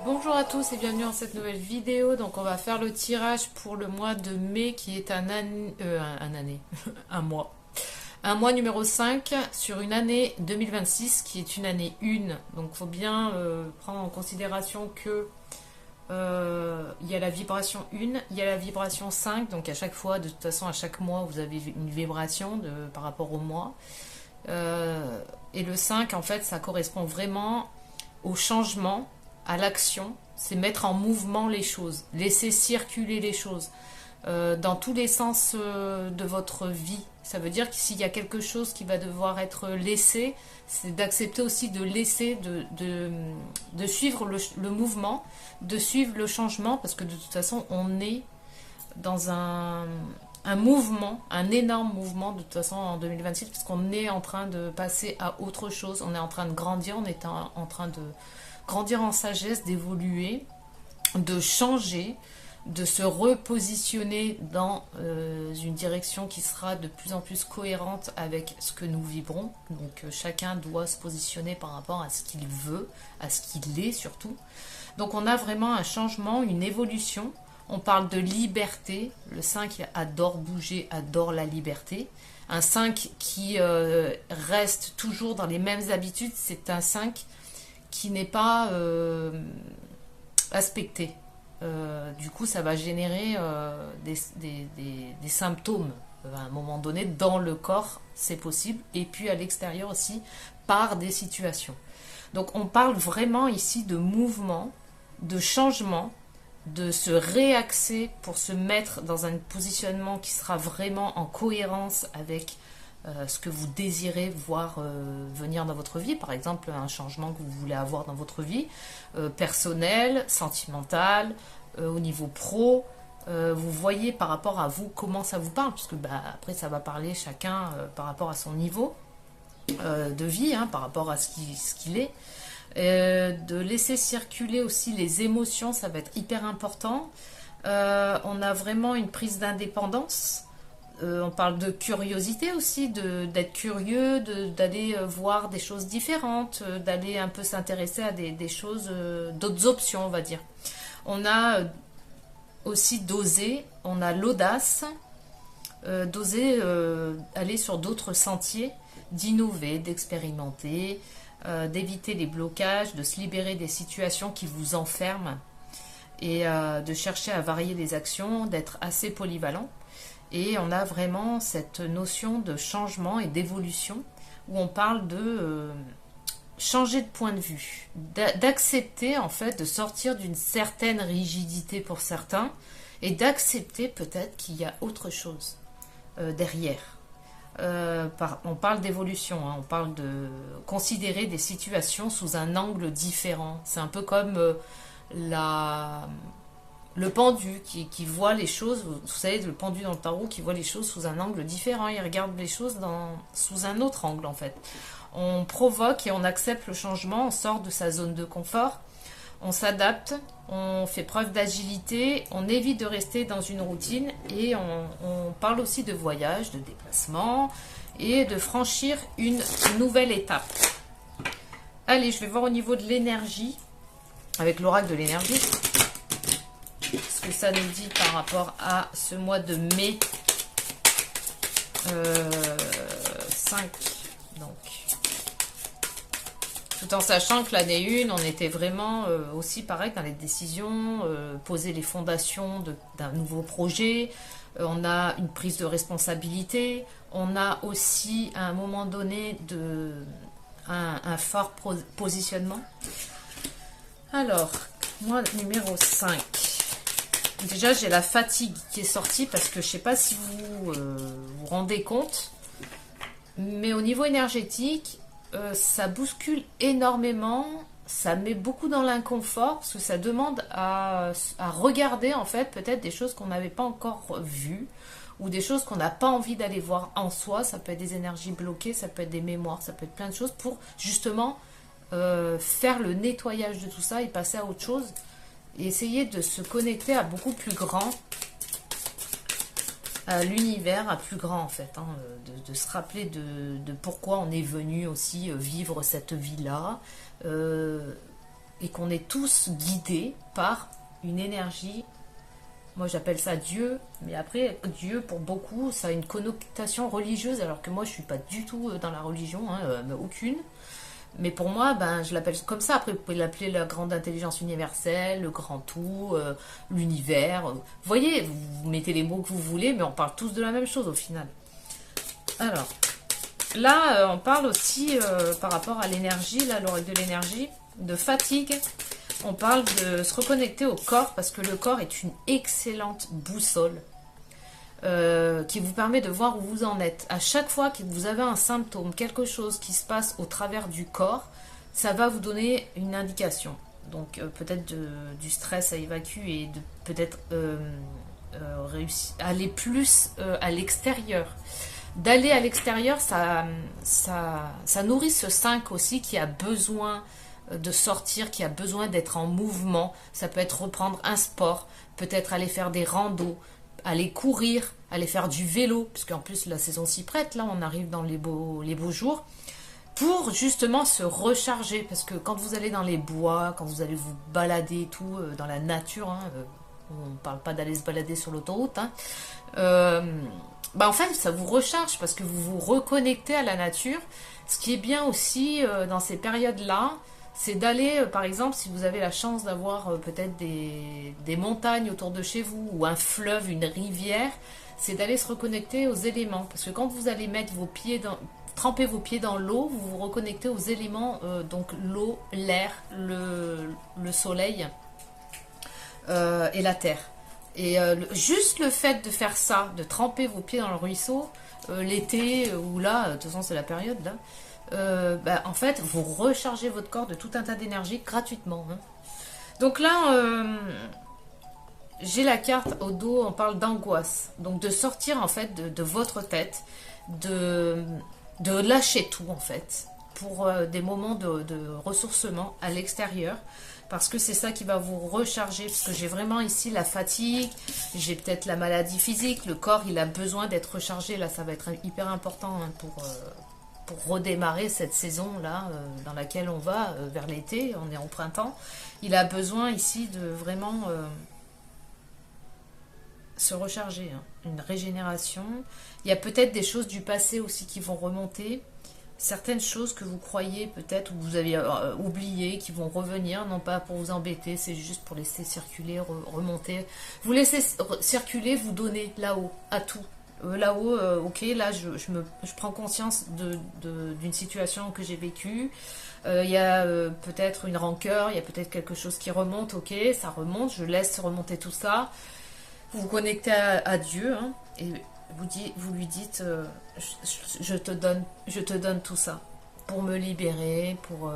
Bonjour à tous et bienvenue dans cette nouvelle vidéo. Donc on va faire le tirage pour le mois de mai qui est un mois. Un mois numéro 5 sur une année 2026 qui est une année 1. Donc il faut bien prendre en considération que il y a la vibration 1, il y a la vibration 5. Donc à chaque fois, de toute façon à chaque mois vous avez une vibration par rapport au mois. Et le 5 en fait ça correspond vraiment au changement, à l'action, c'est mettre en mouvement les choses, laisser circuler les choses dans tous les sens de votre vie. Ça veut dire que s'il y a quelque chose qui va devoir être laissé, c'est d'accepter aussi de laisser, de suivre le mouvement, de suivre le changement, parce que de toute façon, on est dans un mouvement, un énorme mouvement de toute façon en 2026, parce qu'on est en train de passer à autre chose, on est en train de grandir, on est en train de grandir en sagesse, d'évoluer, de changer, de se repositionner dans une direction qui sera de plus en plus cohérente avec ce que nous vibrons. Donc chacun doit se positionner par rapport à ce qu'il veut, à ce qu'il est surtout. Donc on a vraiment un changement, une évolution. On parle de liberté. Le 5 adore bouger, adore la liberté. Un 5 qui reste toujours dans les mêmes habitudes, c'est un 5 qui n'est pas aspecté. Du coup, ça va générer des symptômes à un moment donné dans le corps, c'est possible, et puis à l'extérieur aussi, par des situations. Donc on parle vraiment ici de mouvement, de changement, de se réaxer pour se mettre dans un positionnement qui sera vraiment en cohérence avec ce que vous désirez voir venir dans votre vie, par exemple un changement que vous voulez avoir dans votre vie, personnel, sentimental, au niveau pro, vous voyez par rapport à vous comment ça vous parle, parce que après ça va parler chacun par rapport à son niveau de vie, par rapport à ce qu'il est. De laisser circuler aussi les émotions, ça va être hyper important. On a vraiment une prise d'indépendance. On parle de curiosité aussi, d'être curieux, d'aller voir des choses différentes, d'aller un peu s'intéresser à des choses, d'autres options, on va dire. On a aussi d'oser, on a l'audace, d'oser aller sur d'autres sentiers, d'innover, d'expérimenter, d'éviter les blocages, de se libérer des situations qui vous enferment et de chercher à varier les actions, d'être assez polyvalent. Et on a vraiment cette notion de changement et d'évolution où on parle de changer de point de vue, d'accepter en fait de sortir d'une certaine rigidité pour certains et d'accepter peut-être qu'il y a autre chose derrière. On parle d'évolution, on parle de considérer des situations sous un angle différent. C'est un peu comme le pendu qui voit les choses, vous savez, le pendu dans le tarot qui voit les choses sous un angle différent. Il regarde les choses sous un autre angle en fait. On provoque et on accepte le changement, on sort de sa zone de confort, on s'adapte, on fait preuve d'agilité, on évite de rester dans une routine et on parle aussi de voyage, de déplacement et de franchir une nouvelle étape. Allez, je vais voir au niveau de l'énergie, avec l'oracle de l'énergie, ce que ça nous dit par rapport à ce mois de mai 5. Donc, tout en sachant que l'année 1, on était vraiment aussi pareil dans les décisions, poser les fondations d'un nouveau projet, on a une prise de responsabilité, on a aussi à un moment donné un fort positionnement. Alors, moi numéro 5. Déjà j'ai la fatigue qui est sortie parce que je ne sais pas si vous vous rendez compte, mais au niveau énergétique, ça bouscule énormément, ça met beaucoup dans l'inconfort parce que ça demande à regarder en fait peut-être des choses qu'on n'avait pas encore vues ou des choses qu'on n'a pas envie d'aller voir en soi. Ça peut être des énergies bloquées, ça peut être des mémoires, ça peut être plein de choses pour justement faire le nettoyage de tout ça et passer à autre chose et essayer de se connecter à beaucoup plus grand, à l'univers, à plus grand en fait, de se rappeler de pourquoi on est venu aussi vivre cette vie-là, et qu'on est tous guidés par une énergie. Moi j'appelle ça Dieu, mais après Dieu pour beaucoup ça a une connotation religieuse, alors que moi je suis pas du tout dans la religion, hein, mais aucune. Mais pour moi, ben, je l'appelle comme ça. Après, vous pouvez l'appeler la grande intelligence universelle, le grand tout, l'univers. Vous voyez, vous mettez les mots que vous voulez, mais on parle tous de la même chose au final. Alors, là, on parle aussi par rapport à l'énergie, là, l'oracle de l'énergie, de fatigue. On parle de se reconnecter au corps, parce que le corps est une excellente boussole. Qui vous permet de voir où vous en êtes. À chaque fois que vous avez un symptôme, quelque chose qui se passe au travers du corps, ça va vous donner une indication. Donc peut-être du stress à évacuer, de peut-être aller plus à l'extérieur. D'aller à l'extérieur, ça nourrit ce 5 aussi qui a besoin de sortir, qui a besoin d'être en mouvement. Ça peut être reprendre un sport, peut-être aller faire des randos, aller courir, aller faire du vélo, parce qu'en plus la saison s'y prête, là on arrive dans les beaux jours, pour justement se recharger, parce que quand vous allez dans les bois, quand vous allez vous balader et tout, dans la nature, hein, on ne parle pas d'aller se balader sur l'autoroute, hein, en fait ça vous recharge, parce que vous vous reconnectez à la nature. Ce qui est bien aussi dans ces périodes-là, c'est d'aller, par exemple, si vous avez la chance d'avoir peut-être des montagnes autour de chez vous, ou un fleuve, une rivière, c'est d'aller se reconnecter aux éléments. Parce que quand vous allez mettre vos pieds tremper vos pieds dans l'eau, vous vous reconnectez aux éléments, donc l'eau, l'air, le soleil et la terre. Et juste le fait de faire ça, de tremper vos pieds dans le ruisseau, l'été, ou là, de toute façon c'est la période là, en fait, vous rechargez votre corps de tout un tas d'énergie gratuitement. Hein. Donc là, j'ai la carte au dos, on parle d'angoisse. Donc de sortir en fait de votre tête, de lâcher tout en fait, pour des moments de ressourcement à l'extérieur. Parce que c'est ça qui va vous recharger, parce que j'ai vraiment ici la fatigue, j'ai peut-être la maladie physique, le corps il a besoin d'être rechargé, là ça va être hyper important hein, pour redémarrer cette saison-là dans laquelle on va vers l'été, on est en printemps. Il a besoin ici de vraiment se recharger, hein, une régénération. Il y a peut-être des choses du passé aussi qui vont remonter, certaines choses que vous croyez peut-être, ou vous avez oublié, qui vont revenir, non pas pour vous embêter, c'est juste pour laisser circuler, remonter. Vous laissez circuler, vous donnez là-haut, à tout. Là-haut, ok, là je prends conscience d'une situation que j'ai vécue. Il y a peut-être une rancœur, il y a peut-être quelque chose qui remonte, ok, ça remonte, je laisse remonter tout ça. Vous vous connectez à Dieu hein, et vous lui dites je te donne tout ça pour me libérer, pour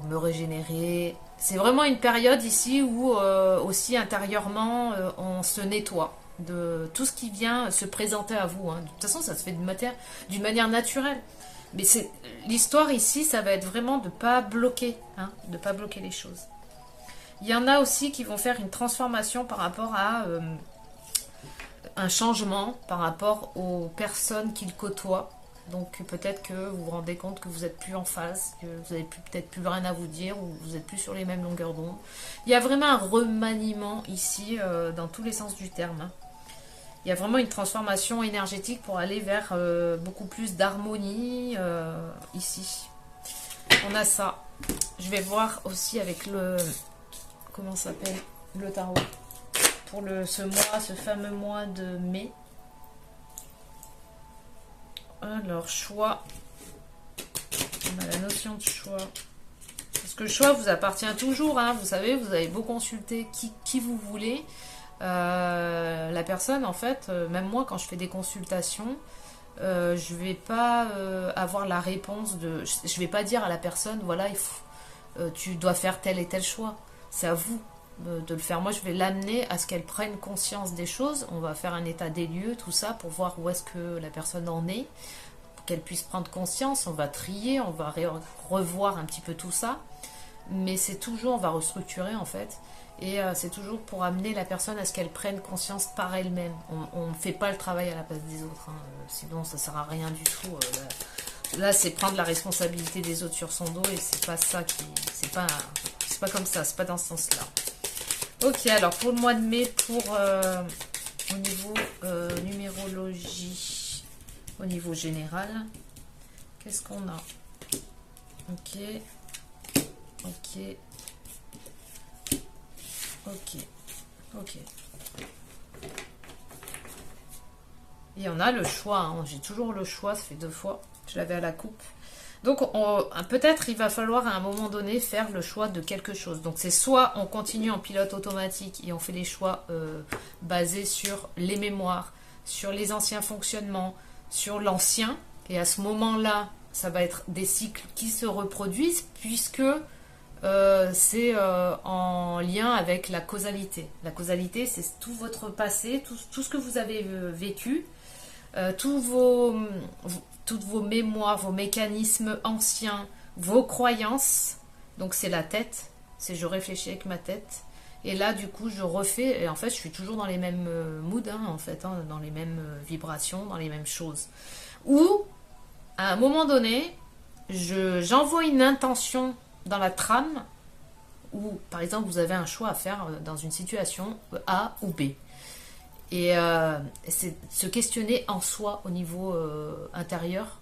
me régénérer. C'est vraiment une période ici où aussi intérieurement on se nettoie de tout ce qui vient se présenter à vous. Hein. De toute façon, ça se fait d'une manière naturelle. Mais l'histoire ici, ça va être vraiment de ne pas bloquer, hein, de pas bloquer les choses. Il y en a aussi qui vont faire une transformation par rapport à un changement, par rapport aux personnes qu'ils côtoient. Donc peut-être que vous vous rendez compte que vous n'êtes plus en phase, que vous n'avez peut-être plus rien à vous dire, ou vous n'êtes plus sur les mêmes longueurs d'onde. Il y a vraiment un remaniement ici, dans tous les sens du terme. Hein. Il y a vraiment une transformation énergétique pour aller vers beaucoup plus d'harmonie ici. On a ça. Je vais voir aussi avec le... Comment ça s'appelle? Le tarot. Pour ce fameux mois de mai. Alors, choix. On a la notion de choix. Parce que le choix vous appartient toujours. Hein. Vous savez, vous avez beau consulter qui vous voulez. La personne, en fait, même moi, quand je fais des consultations, je vais pas avoir la réponse de... Je vais pas dire à la personne, voilà, tu dois faire tel et tel choix. C'est à vous de le faire. Moi, je vais l'amener à ce qu'elle prenne conscience des choses. On va faire un état des lieux, tout ça, pour voir où est-ce que la personne en est, pour qu'elle puisse prendre conscience. On va trier, on va revoir un petit peu tout ça. Mais c'est toujours, on va restructurer, en fait. Et c'est toujours pour amener la personne à ce qu'elle prenne conscience par elle-même. On ne fait pas le travail à la place des autres. Hein. Sinon, ça ne sert à rien du tout. Là c'est prendre la responsabilité des autres sur son dos. Et c'est pas ça qui... c'est pas comme ça, c'est pas dans ce sens-là. Ok, alors pour le mois de mai, au niveau numérologie, au niveau général, qu'est-ce qu'on a? Ok, ok, ok, ok. Et on a le choix, hein. J'ai toujours le choix, ça fait 2 fois, je l'avais à la coupe. Donc peut-être il va falloir à un moment donné faire le choix de quelque chose. Donc c'est soit on continue en pilote automatique et on fait les choix basés sur les mémoires, sur les anciens fonctionnements, sur l'ancien. Et à ce moment-là, ça va être des cycles qui se reproduisent puisque c'est en lien avec la causalité. La causalité, c'est tout votre passé, tout ce que vous avez vécu, toutes vos mémoires, vos mécanismes anciens, vos croyances. Donc c'est la tête, c'est je réfléchis avec ma tête. Et là, du coup, je refais, et en fait, je suis toujours dans les mêmes moods, hein, en fait, hein, dans les mêmes vibrations, dans les mêmes choses. Ou, à un moment donné, j'envoie une intention dans la trame, où, par exemple, vous avez un choix à faire dans une situation A ou B. Et c'est se questionner en soi au niveau intérieur.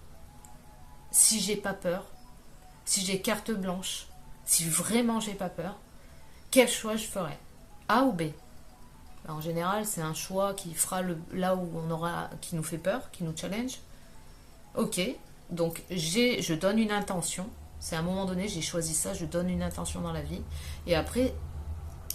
Si j'ai pas peur, si j'ai carte blanche, si vraiment j'ai pas peur, quel choix je ferais? A ou B? En général, c'est un choix qui fera là où qui nous fait peur, qui nous challenge. Ok, donc je donne une intention. C'est à un moment donné, j'ai choisi ça, je donne une intention dans la vie. Et après,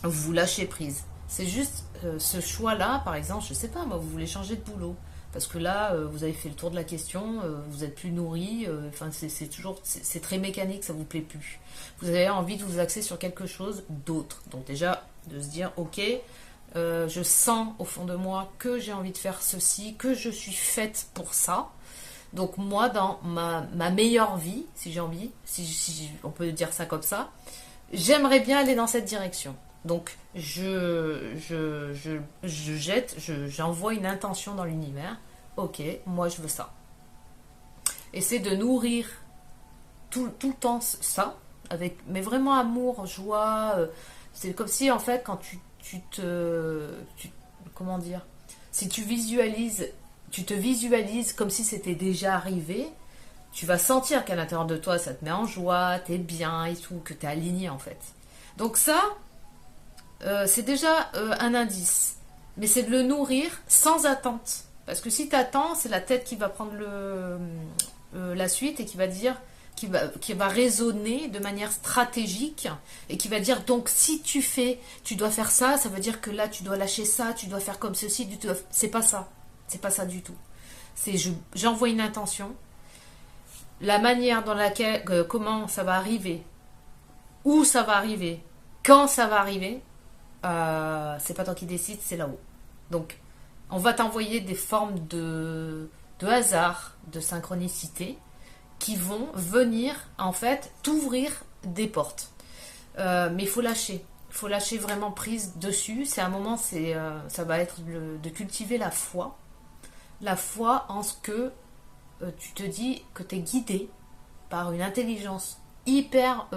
vous lâchez prise. C'est juste ce choix-là, par exemple, je sais pas, moi, vous voulez changer de boulot. Parce que là, vous avez fait le tour de la question, vous êtes plus nourri, enfin, c'est très mécanique, ça vous plaît plus. Vous avez envie de vous axer sur quelque chose d'autre. Donc déjà, de se dire, ok, je sens au fond de moi que j'ai envie de faire ceci, que je suis faite pour ça. Donc moi, dans ma meilleure vie, si j'ai envie, si on peut dire ça comme ça, j'aimerais bien aller dans cette direction. Donc j'envoie une intention dans l'univers. Ok, moi je veux ça. Et c'est de nourrir tout le temps ça, mais vraiment amour, joie. C'est comme si en fait quand comment dire, si tu te visualises comme si c'était déjà arrivé, tu vas sentir qu'à l'intérieur de toi ça te met en joie, t'es bien et tout, que t'es aligné en fait. Donc ça, c'est déjà un indice. Mais c'est de le nourrir sans attente. Parce que si tu attends, c'est la tête qui va prendre la suite et qui va dire, qui va raisonner de manière stratégique et qui va dire, donc si tu dois faire ça, ça veut dire que là tu dois lâcher ça, tu dois faire comme ceci, c'est pas ça. C'est pas ça du tout. C'est j'envoie une intention, la manière dans laquelle, comment ça va arriver, où ça va arriver, quand ça va arriver, c'est pas toi qui décides, c'est là-haut. Donc, on va t'envoyer des formes de hasard, de synchronicité, qui vont venir, en fait, t'ouvrir des portes. Mais il faut lâcher. Il faut lâcher vraiment prise dessus. C'est un moment, ça va être de cultiver la foi. La foi en ce que tu te dis que tu es guidé par une intelligence hyper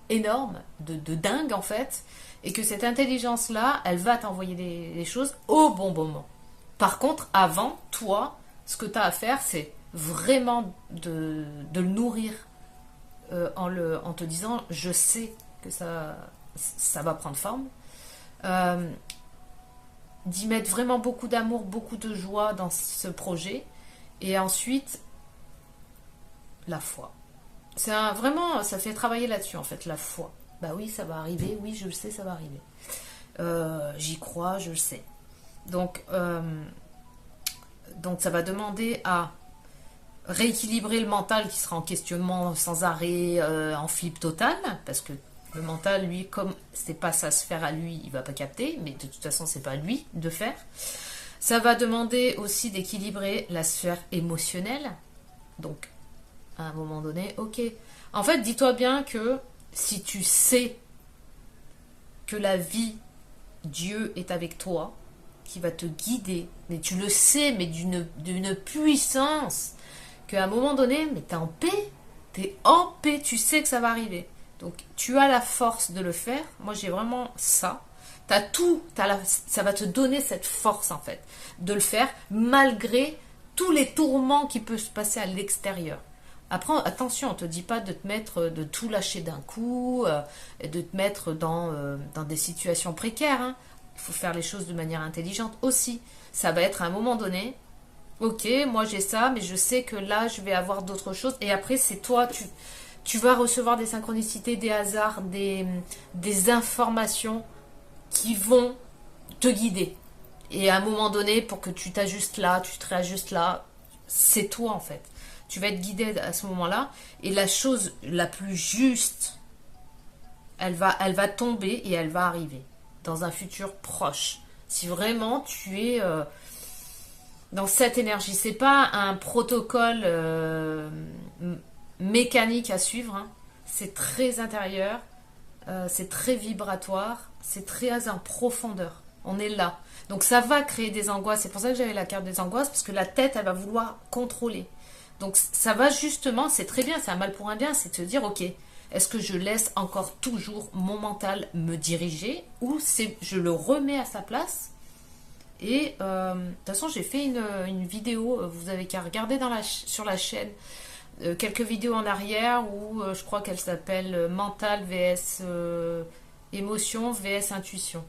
énorme, de dingue en fait, et que cette intelligence-là, elle va t'envoyer les choses au bon moment. Par contre, avant, toi, ce que tu as à faire, c'est vraiment de le nourrir en te disant, je sais que ça va prendre forme. D'y mettre vraiment beaucoup d'amour, beaucoup de joie dans ce projet. Et ensuite, la foi. Vraiment, ça fait travailler là-dessus, en fait, la foi. Bah oui, ça va arriver, oui, je le sais, ça va arriver. J'y crois, je le sais. Donc ça va demander à rééquilibrer le mental qui sera en questionnement sans arrêt, en flip total, parce que le mental, lui, comme c'est pas sa sphère à lui, il va pas capter, mais de toute façon, c'est pas à lui de faire. Ça va demander aussi d'équilibrer la sphère émotionnelle. Donc, à un moment donné, ok. En fait, dis-toi bien que si tu sais que la vie, Dieu est avec toi, qui va te guider, mais tu le sais, mais d'une puissance, qu'à un moment donné, mais t'es en paix, tu sais que ça va arriver. Donc, tu as la force de le faire. Moi, j'ai vraiment ça. T'as tout, ça va te donner cette force, en fait, de le faire, malgré tous les tourments qui peuvent se passer à l'extérieur. Après, attention, on ne te dit pas de te mettre, de tout lâcher d'un coup, et de te mettre dans des situations précaires. Hein. Il faut faire les choses de manière intelligente aussi. Ça va être à un moment donné, ok, moi j'ai ça, mais je sais que là, je vais avoir d'autres choses. Et après, c'est toi, tu vas recevoir des synchronicités, des hasards, des informations qui vont te guider. Et à un moment donné, pour que tu t'ajustes là, tu te réajustes là, c'est toi en fait. Tu vas être guidé à ce moment-là. Et la chose la plus juste, elle va tomber et elle va arriver dans un futur proche. Si vraiment tu es dans cette énergie, c'est pas un protocole mécanique à suivre. Hein. C'est très intérieur, c'est très vibratoire, c'est très en profondeur. On est là. Donc ça va créer des angoisses. C'est pour ça que j'avais la carte des angoisses, parce que la tête, elle va vouloir contrôler. Donc ça va justement, c'est très bien, c'est un mal pour un bien, c'est de se dire, ok, est-ce que je laisse encore toujours mon mental me diriger, ou je le remets à sa place. Et de toute façon, j'ai fait une vidéo, vous avez qu'à regarder sur la chaîne, quelques vidéos en arrière, où je crois qu'elle s'appelle Mental vs émotion vs intuition,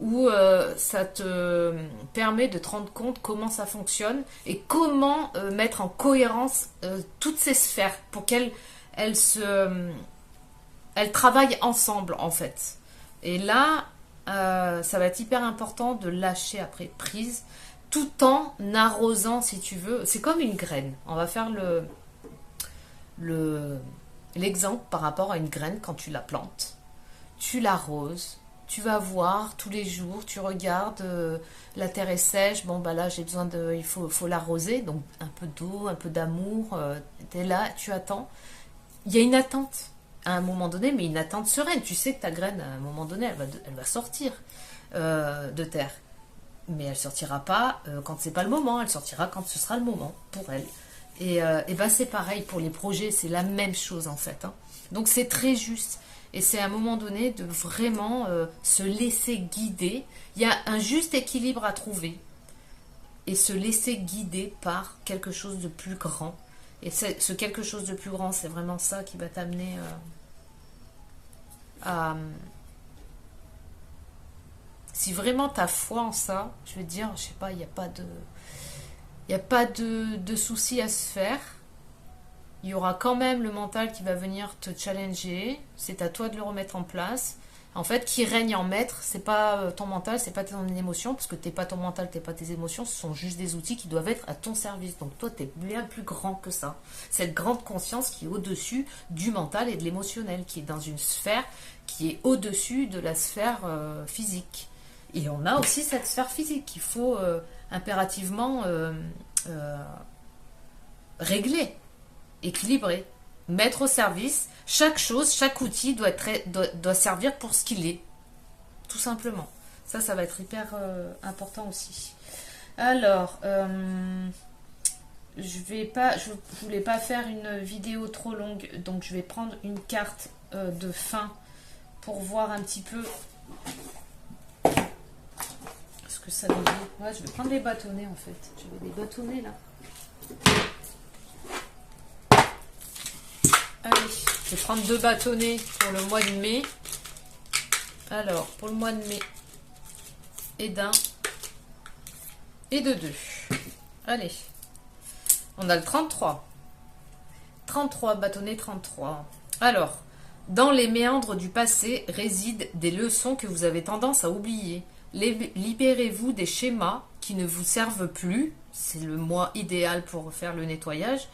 où ça te permet de te rendre compte comment ça fonctionne et comment mettre en cohérence toutes ces sphères pour qu'elles travaillent ensemble en fait. Et là, ça va être hyper important de lâcher après prise, tout en arrosant si tu veux. C'est comme une graine. On va faire l'exemple par rapport à une graine quand tu la plantes. Tu l'arroses. Tu vas voir tous les jours, tu regardes, la terre est sèche, bon bah là j'ai besoin il faut l'arroser, donc un peu d'eau, un peu d'amour, tu es là, tu attends. Il y a une attente à un moment donné, mais une attente sereine. Tu sais que ta graine, à un moment donné, elle va sortir de terre. Mais elle sortira pas quand c'est pas le moment, elle sortira quand ce sera le moment pour elle. Et ben c'est pareil pour les projets, c'est la même chose en fait. Hein. Donc c'est très juste. Et c'est à un moment donné de vraiment se laisser guider. Il y a un juste équilibre à trouver. Et se laisser guider par quelque chose de plus grand. Et ce quelque chose de plus grand, c'est vraiment ça qui va t'amener à... Si vraiment tu as foi en ça, je veux dire, je sais pas, il n'y a pas de... Il n'y a pas de souci à se faire. Il y aura quand même le mental qui va venir te challenger. C'est à toi de le remettre en place. En fait, qui règne en maître, c'est pas ton mental, c'est pas ton émotion, parce que t'es pas ton mental, t'es pas tes émotions, ce sont juste des outils qui doivent être à ton service. Donc toi, t'es bien plus grand que ça. Cette grande conscience qui est au-dessus du mental et de l'émotionnel, qui est dans une sphère qui est au-dessus de la sphère physique. Et on a aussi cette sphère physique qu'il faut impérativement régler. Équilibré, mettre au service, chaque chose, chaque outil doit servir pour ce qu'il est, tout simplement. Ça va être hyper important aussi. Alors, je voulais pas faire une vidéo trop longue, donc je vais prendre une carte de fin pour voir un petit peu ce que ça nous dit. Ouais, je vais prendre les bâtonnets en fait. J'avais des bâtonnets là. Allez, je vais prendre 2 bâtonnets pour le mois de mai. Alors, pour le mois de mai, et d'un, et de 2. Allez, on a le 33. 33, bâtonnet 33. Alors, dans les méandres du passé résident des leçons que vous avez tendance à oublier. Libérez-vous des schémas qui ne vous servent plus. C'est le mois idéal pour faire le nettoyage.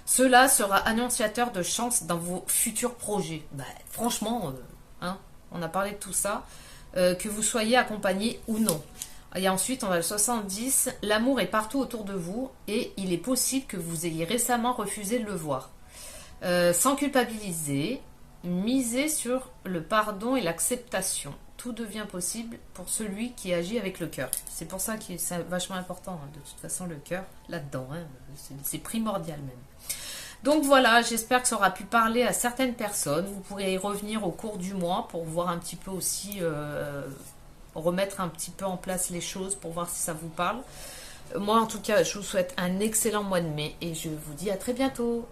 Cela sera annonciateur de chance dans vos futurs projets. Bah, franchement, hein, on a parlé de tout ça. Que vous soyez accompagné ou non. Et ensuite, on a le 70. L'amour est partout autour de vous et il est possible que vous ayez récemment refusé de le voir. Sans culpabiliser, misez sur le pardon et l'acceptation. Tout devient possible pour celui qui agit avec le cœur. C'est pour ça que c'est vachement important, hein, de toute façon, le cœur, là-dedans. Hein, c'est primordial même. Donc voilà, j'espère que ça aura pu parler à certaines personnes. Vous pourrez y revenir au cours du mois pour voir un petit peu aussi, remettre un petit peu en place les choses pour voir si ça vous parle. Moi, en tout cas, je vous souhaite un excellent mois de mai et je vous dis à très bientôt.